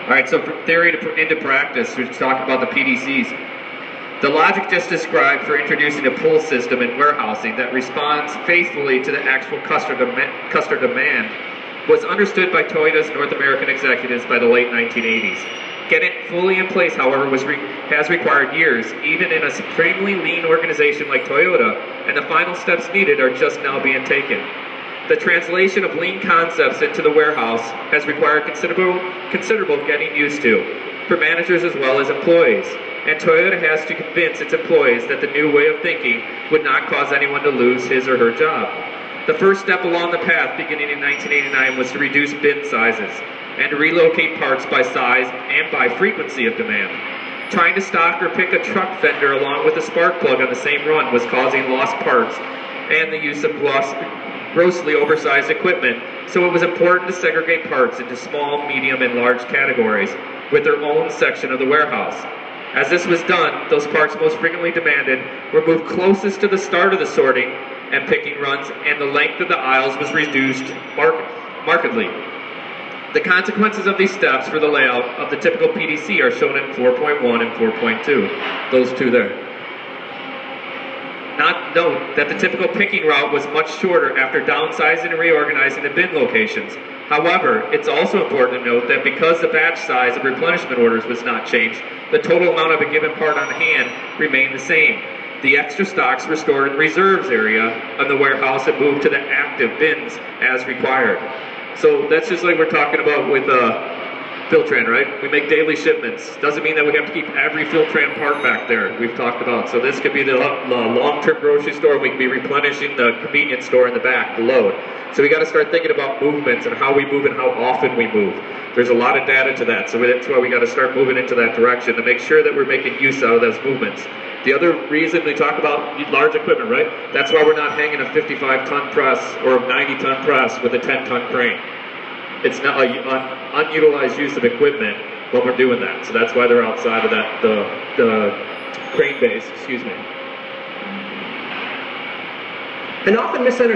All right, so from theory into practice, we're talking about the PDCs. The logic just described for introducing a pull system in warehousing that responds faithfully to the actual customer demand was understood by Toyota's North American executives by the late 1980s. Getting it fully in place, however, has required years, even in a supremely lean organization like Toyota, and the final steps needed are just now being taken. The translation of lean concepts into the warehouse has required considerable getting used to, for managers as well as employees, and Toyota has to convince its employees that the new way of thinking would not cause anyone to lose his or her job. The first step along the path, beginning in 1989, was to reduce bin sizes and to relocate parts by size and by frequency of demand. Trying to stock or pick a truck fender along with a spark plug on the same run was causing lost parts and the use of grossly oversized equipment, so it was important to segregate parts into small, medium, and large categories with their own section of the warehouse. As this was done, those parts most frequently demanded were moved closest to the start of the sorting and picking runs, and the length of the aisles was reduced markedly. The consequences of these steps for the layout of the typical PDC are shown in 4.1 and 4.2, those two there. Note that the typical picking route was much shorter after downsizing and reorganizing the bin locations. However, it's also important to note that because the batch size of replenishment orders was not changed, the total amount of a given part on hand remained the same. The extra stocks were stored in the reserves area of the warehouse and moved to the active bins as required. So that's just like we're talking about with Filtran, right? We make daily shipments. Doesn't mean that we have to keep every Filtran part back there. We've talked about. So this could be the long-term grocery store. We could be replenishing the convenience store in the back, the load. So we got to start thinking about movements and how we move and how often we move. There's a lot of data to that. So that's why we got to start moving into that direction to make sure that we're making use out of those movements. The other reason we talk about large equipment, right? That's why we're not hanging a 55-ton press or a 90-ton press with a 10-ton crane. It's not an unutilized use of equipment when we're doing that. So that's why they're outside of that, the crane base, excuse me. An often misunderstood